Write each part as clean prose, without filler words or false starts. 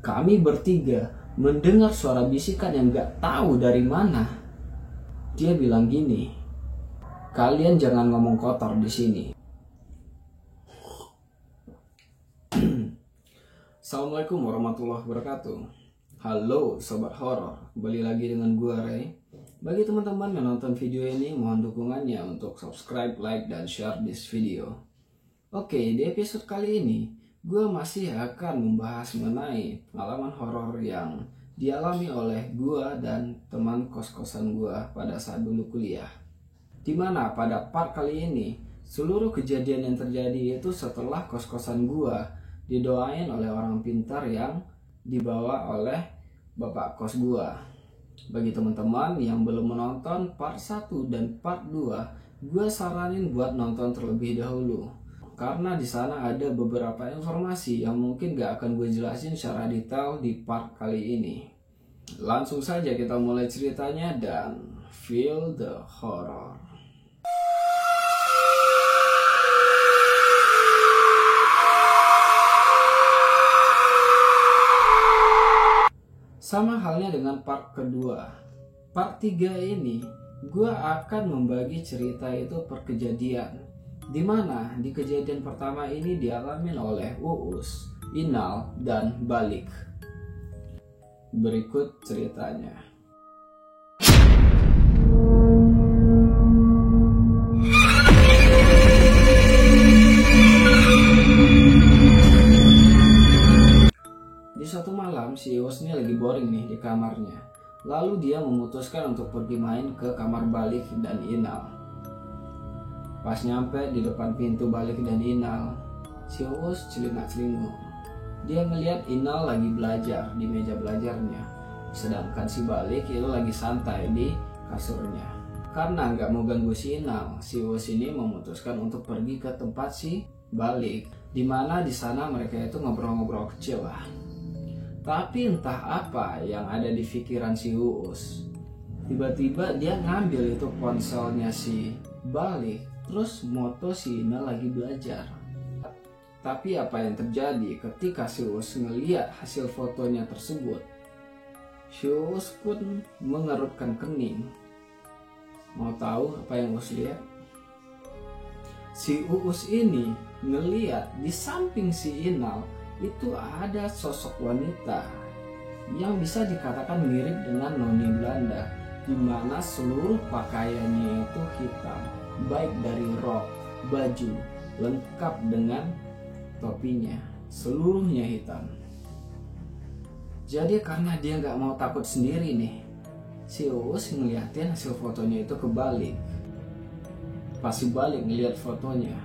Kami bertiga mendengar suara bisikan yang gak tahu dari mana. Dia bilang gini, "Kalian jangan ngomong kotor di sini." Assalamualaikum warahmatullahi wabarakatuh. Halo sobat horor, kembali lagi dengan gua Ray. Bagi teman-teman yang nonton video ini, mohon dukungannya untuk subscribe, like, dan share this video. Oke, di episode kali ini gua masih akan membahas mengenai pengalaman horor yang dialami oleh gua dan teman kos-kosan gua pada saat dulu kuliah. Dimana pada part kali ini seluruh kejadian yang terjadi itu setelah kos-kosan gua didoain oleh orang pintar yang dibawa oleh bapak kos gua. Bagi teman-teman yang belum menonton part 1 dan part 2, gua saranin buat nonton terlebih dahulu. Karena di sana ada beberapa informasi yang mungkin gak akan gue jelasin secara detail di part kali ini. Langsung saja kita mulai ceritanya dan feel the horror. Sama halnya dengan part kedua. Part 3 ini gue akan membagi cerita itu per kejadian, dimana di kejadian pertama ini dialami oleh Uus, Inal, dan Balik. Berikut ceritanya. Di suatu malam, si Uus ini lagi boring nih di kamarnya. Lalu dia memutuskan untuk pergi main ke kamar Balik dan Inal. Pas nyampe di depan pintu Balik dan Inal, si Uus celingak-celinguk. Dia ngeliat Inal lagi belajar di meja belajarnya, sedangkan si Balik itu lagi santai di kasurnya. Karena nggak mau ganggu si Inal, si Uus ini memutuskan untuk pergi ke tempat si Balik, dimana di sana mereka itu ngobrol-ngobrol kecil lah. Tapi entah apa yang ada di pikiran si Uus. Tiba-tiba dia ngambil itu ponselnya si Balik, terus moto si Inal lagi belajar. Tapi apa yang terjadi ketika si Uus ngeliat hasil fotonya tersebut? Si Uus pun mengerutkan kening. Mau tahu apa yang Uus lihat? Si Uus ini ngeliat di samping si Inal itu ada sosok wanita yang bisa dikatakan mirip dengan noni Belanda, di mana seluruh pakaiannya itu hitam, baik dari rok, baju, lengkap dengan topinya, seluruhnya hitam. Jadi karena dia nggak mau takut sendiri nih, si Uus ngeliatin hasil fotonya itu ke Balik. Pas si Balik ngeliat fotonya,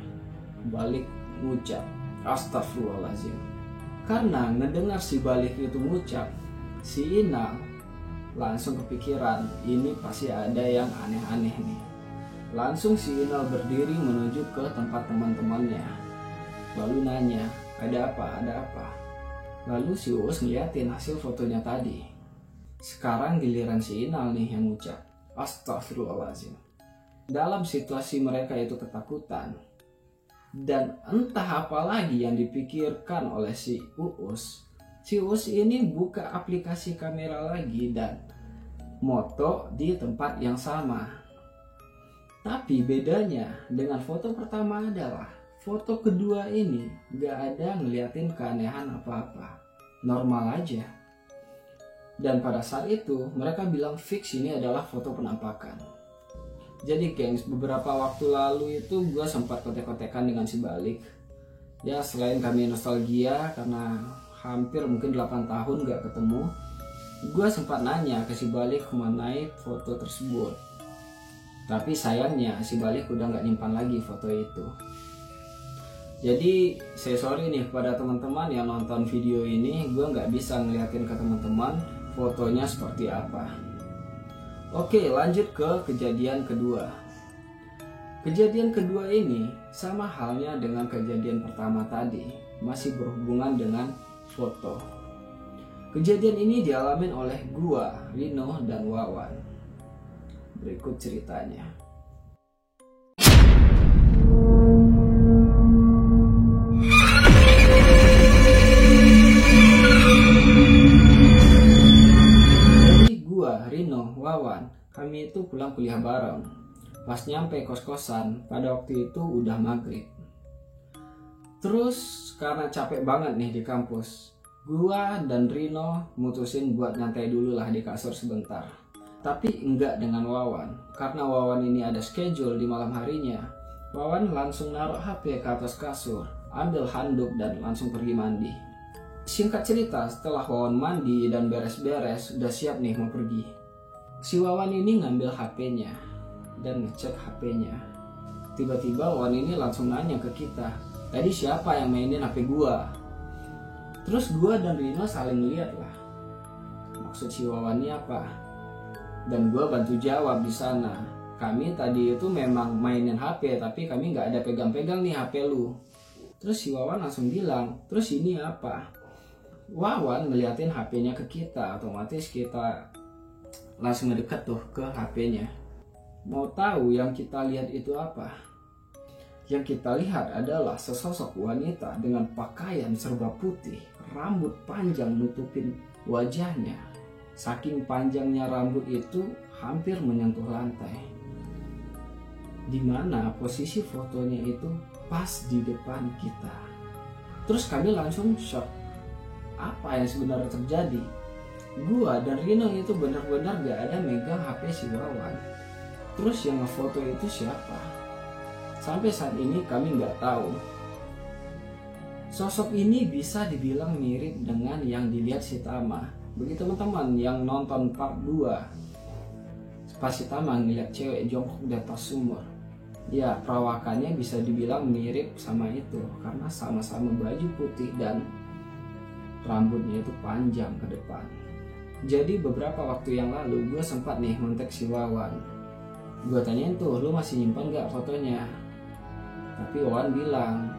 Balik ngucap, "Astagfirullahaladzim." Karena ngedengar si Balik itu ngucap, si Inal langsung kepikiran ini pasti ada yang aneh-aneh nih. Langsung si Inal berdiri menuju ke tempat teman-temannya, lalu nanya, "Ada apa? Ada apa?" Lalu si Uus ngeliatin hasil fotonya tadi. Sekarang giliran si Inal nih yang ngucap, "Astagfirullahaladzim." Dalam situasi mereka itu ketakutan, dan entah apa lagi yang dipikirkan oleh si Uus. Si Uus ini buka aplikasi kamera lagi dan moto di tempat yang sama. Tapi bedanya dengan foto pertama adalah foto kedua ini gak ada ngeliatin keanehan apa-apa, normal aja. Dan pada saat itu mereka bilang fix ini adalah foto penampakan. Jadi gengs, beberapa waktu lalu itu gue sempat kontek-kontekan dengan si Balik. Ya selain kami nostalgia karena hampir mungkin 8 tahun gak ketemu, gue sempat nanya ke si Balik mengenai foto tersebut. Tapi sayangnya si Balik udah gak nyimpan lagi foto itu. Jadi saya sorry nih kepada teman-teman yang nonton video ini, gue gak bisa ngeliatin ke teman-teman fotonya seperti apa. Oke, lanjut ke kejadian kedua. Kejadian kedua ini sama halnya dengan kejadian pertama tadi, masih berhubungan dengan foto. Kejadian ini dialami oleh gua, Rino, dan Wawan. Berikut ceritanya. kami itu pulang kuliah bareng. Pas nyampe kos-kosan, pada waktu itu udah maghrib. Terus karena capek banget nih di kampus, gua dan Rino mutusin buat nyantai dulu lah di kasur sebentar. Tapi enggak dengan Wawan, karena Wawan ini ada schedule di malam harinya. Wawan langsung naruh HP ke atas kasur, ambil handuk dan langsung pergi mandi. Singkat cerita, setelah Wawan mandi dan beres-beres, udah siap nih mau pergi. Si Wawan ini ngambil HP-nya dan ngecek HP-nya. Tiba-tiba Wawan ini langsung nanya ke kita, tadi siapa yang mainin HP gua? Terus gua dan Rino saling lihat lah, maksud si Wawan ini apa? Dan gua bantu jawab di sana, kami tadi itu memang mainin HP, tapi kami nggak ada pegang-pegang nih HP lu. Terus si Wawan langsung bilang, terus ini apa? Wawan ngeliatin HP-nya ke kita, otomatis kita langsung mendekat tuh ke HP-nya. Mau tahu yang kita lihat itu apa? Yang kita lihat adalah sesosok wanita dengan pakaian serba putih, rambut panjang nutupin wajahnya. Saking panjangnya rambut itu hampir menyentuh lantai. Di mana posisi fotonya itu pas di depan kita. Terus kami langsung shock. Apa yang sebenarnya terjadi? Gua dan Rino itu benar-benar gak ada megang HP si Wawan. Terus yang ngefoto itu siapa? Sampai saat ini kami nggak tahu. Sosok ini bisa dibilang mirip dengan yang dilihat si Tama. Bagi teman-teman yang nonton part 2, pas si Tama ngeliat cewek jongkok di atas sumur, ya perawakannya bisa dibilang mirip sama itu, karena sama-sama baju putih dan rambutnya itu panjang ke depan. Jadi beberapa waktu yang lalu gue sempat nih ngontek si Wawan. Gue tanyain tuh, lu masih nyimpan gak fotonya? Tapi Wawan bilang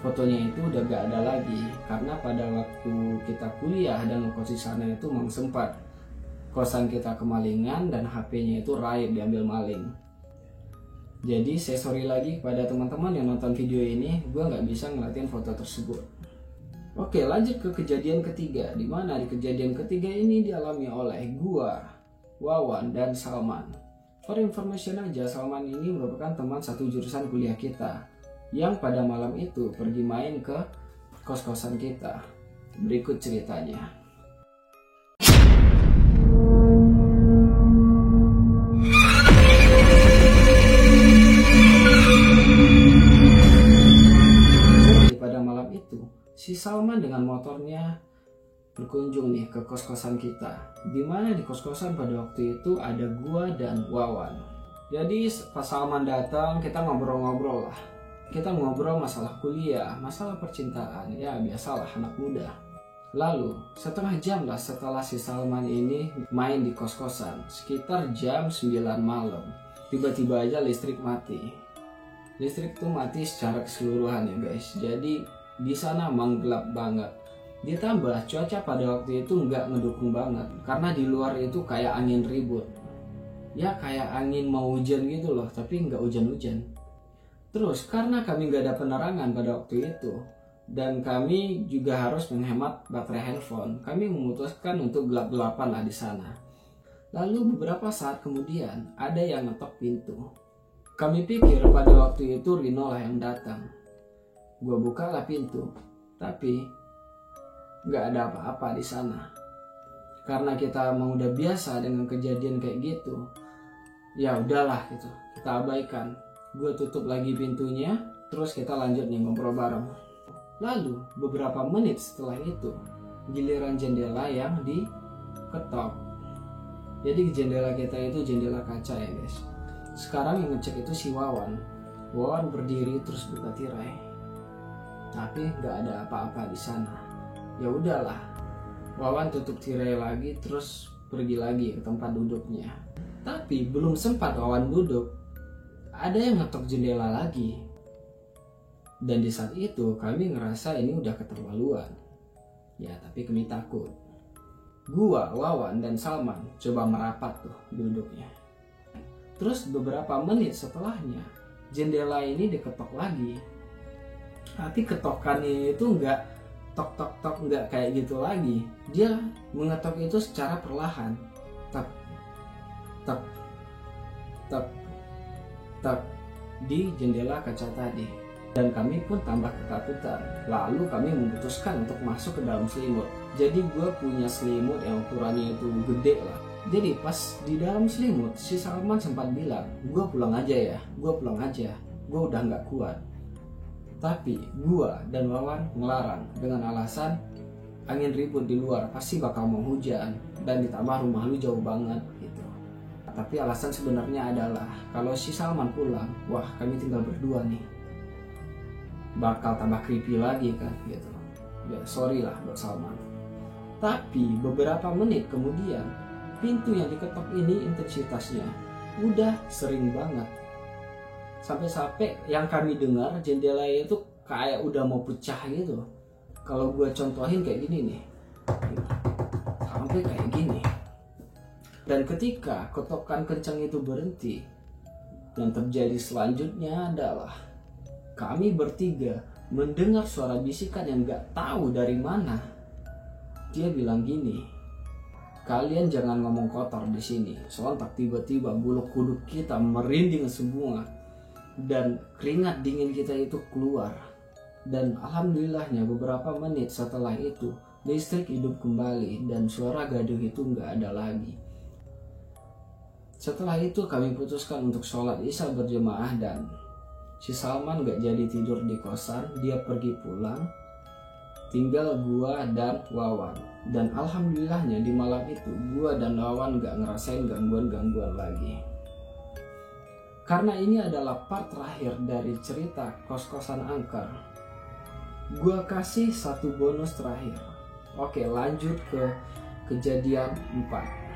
fotonya itu udah gak ada lagi, karena pada waktu kita kuliah dan ngekos di sana itu memang sempat kosan kita kemalingan dan HP-nya itu raib diambil maling. Jadi saya sorry lagi kepada teman-teman yang nonton video ini, gue gak bisa ngeliatin foto tersebut. Oke, lanjut ke kejadian ketiga, di mana di kejadian ketiga ini dialami oleh gua, Wawan, dan Salman. For information aja, Salman ini merupakan teman satu jurusan kuliah kita, yang pada malam itu pergi main ke kos-kosan kita. Berikut ceritanya. Pada malam itu, si Salman dengan motornya berkunjung nih ke kos-kosan kita. Dimana di kos-kosan pada waktu itu ada gua dan Wawan. Jadi pas Salman datang, kita ngobrol-ngobrol lah. Kita ngobrol masalah kuliah, masalah percintaan, ya biasalah anak muda. Lalu setengah jam lah setelah si Salman ini main di kos-kosan, sekitar jam 9 malam, tiba-tiba aja listrik mati. Listrik tuh mati secara keseluruhan ya guys. Jadi di sana emang gelap banget. Ditambah cuaca pada waktu itu nggak ngedukung banget, karena di luar itu kayak angin ribut. Ya kayak angin mau hujan gitu loh, tapi nggak hujan-hujan. Terus karena kami nggak ada penerangan pada waktu itu, dan kami juga harus menghemat baterai handphone, kami memutuskan untuk gelap-gelapan lah di sana. Lalu beberapa saat kemudian ada yang ngetok pintu. Kami pikir pada waktu itu Rino lah yang datang. Gua bukalah pintu, tapi nggak ada apa-apa di sana. Karena kita emang udah biasa dengan kejadian kayak gitu, ya udahlah gitu, kita abaikan. Gue tutup lagi pintunya, terus kita lanjut nih ngobrol bareng. Lalu beberapa menit setelah itu, giliran jendela yang diketok. Jadi jendela kita itu jendela kaca ya guys. Sekarang yang ngecek itu si Wawan. Wawan berdiri terus buka tirai, tapi nggak ada apa-apa di sana. Ya udahlah, Wawan tutup tirai lagi terus pergi lagi ke tempat duduknya. Tapi belum sempat Wawan duduk, ada yang ngetok jendela lagi. Dan di saat itu kami ngerasa ini udah keterlaluan. Ya tapi kami takut. Gua, Wawan, dan Salman coba merapat tuh duduknya. Terus beberapa menit setelahnya jendela ini diketok lagi. Tapi ketokannya itu nggak tok tok tok, nggak kayak gitu lagi. Dia mengetok itu secara perlahan. Tek tek tak tak di jendela kaca tadi. Dan kami pun tambah ketakutan. Lalu kami memutuskan untuk masuk ke dalam selimut. Jadi gue punya selimut yang ukurannya itu gede lah. Jadi pas di dalam selimut, si Salman sempat bilang, gue pulang aja ya, gue pulang aja, gue udah gak kuat. Tapi gue dan Wawan ngelarang dengan alasan angin ribut di luar, pasti bakal mau hujan. Dan ditambah rumah lu jauh banget gitu. Tapi alasan sebenarnya adalah kalau si Salman pulang, wah kami tinggal berdua nih, bakal tambah creepy lagi kan gitu. Ya sorry lah buat Salman. Tapi beberapa menit kemudian, pintu yang diketok ini intensitasnya udah sering banget. Sampai-sampai yang kami dengar jendela itu kayak udah mau pecah gitu. Kalau gue contohin kayak gini nih, sampai kayak gini. Dan ketika ketokan kencang itu berhenti, yang terjadi selanjutnya adalah kami bertiga mendengar suara bisikan yang gak tahu dari mana. Dia bilang gini, kalian jangan ngomong kotor di sini. Sontak tiba-tiba bulu kuduk kita merinding semua dan keringat dingin kita itu keluar. Dan alhamdulillahnya beberapa menit setelah itu listrik hidup kembali dan suara gaduh itu nggak ada lagi. Setelah itu kami putuskan untuk sholat isya berjemaah dan si Salman gak jadi tidur di kosan, dia pergi pulang. Tinggal gua dan Wawan. Dan alhamdulillahnya di malam itu gua dan Wawan gak ngerasain gangguan-gangguan lagi. Karena ini adalah part terakhir dari cerita kos-kosan angker, gua kasih satu bonus terakhir. Oke, lanjut ke kejadian 4.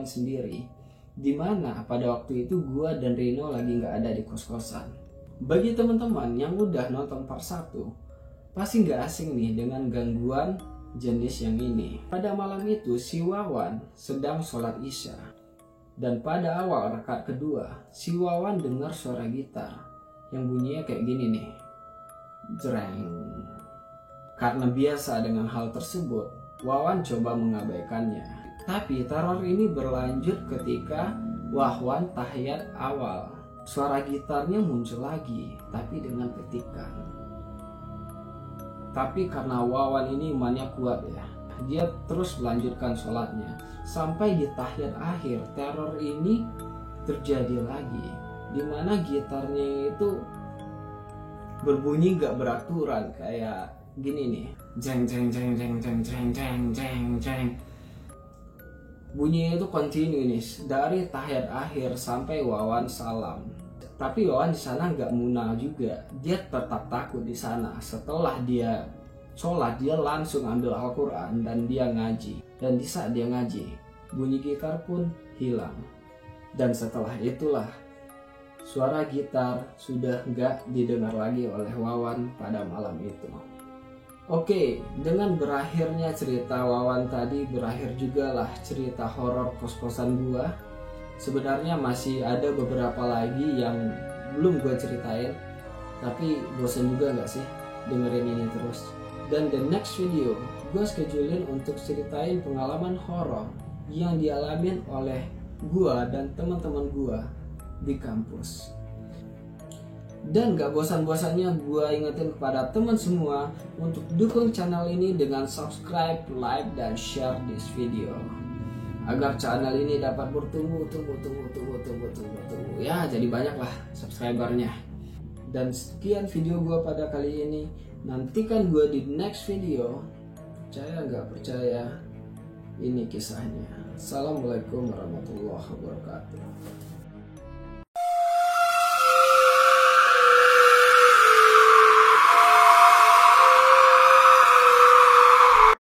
Sendiri, dimana pada waktu itu gua dan Rino lagi nggak ada di kos-kosan. Bagi teman-teman yang udah nonton part 1, pasti nggak asing nih dengan gangguan jenis yang ini. Pada malam itu si Wawan sedang sholat isya, dan pada awal rakaat kedua si Wawan dengar suara gitar yang bunyinya kayak gini nih, jreng. Karena biasa dengan hal tersebut, Wawan coba mengabaikannya. Tapi teror ini berlanjut ketika Wawan tahiyat awal. Suara gitarnya muncul lagi, tapi dengan petikan. Tapi karena Wawan ini imannya kuat ya, dia terus melanjutkan sholatnya. Sampai di tahiyat akhir, teror ini terjadi lagi, dimana gitarnya itu berbunyi gak beraturan, kayak gini nih, jeng jeng jeng jeng jeng jeng jeng jeng jeng. Bunyinya itu continuous dari tahiyat akhir sampai Wawan salam. Tapi Wawan di sana nggak munah juga, dia tetap takut di sana. Setelah dia sholat, dia langsung ambil Al-Quran dan dia ngaji. Dan di saat dia ngaji, bunyi gitar pun hilang. Dan setelah itulah suara gitar sudah nggak didengar lagi oleh Wawan pada malam itu. Oke, dengan berakhirnya cerita Wawan tadi, berakhir juga lah cerita horor kos-kosan gua. Sebenarnya masih ada beberapa lagi yang belum gua ceritain, tapi bosan juga gak sih dengerin ini terus. Dan the next video gua schedulein untuk ceritain pengalaman horor yang dialamin oleh gua dan teman-teman gua di kampus. Dan gak bosan-bosannya gue ingetin kepada teman semua untuk dukung channel ini dengan subscribe, like, dan share this video, agar channel ini dapat bertumbuh. Ya jadi banyak lah subscribernya. Dan sekian video gue pada kali ini. Nantikan gue di next video. Percaya gak percaya, ini kisahnya. Assalamualaikum warahmatullahi wabarakatuh.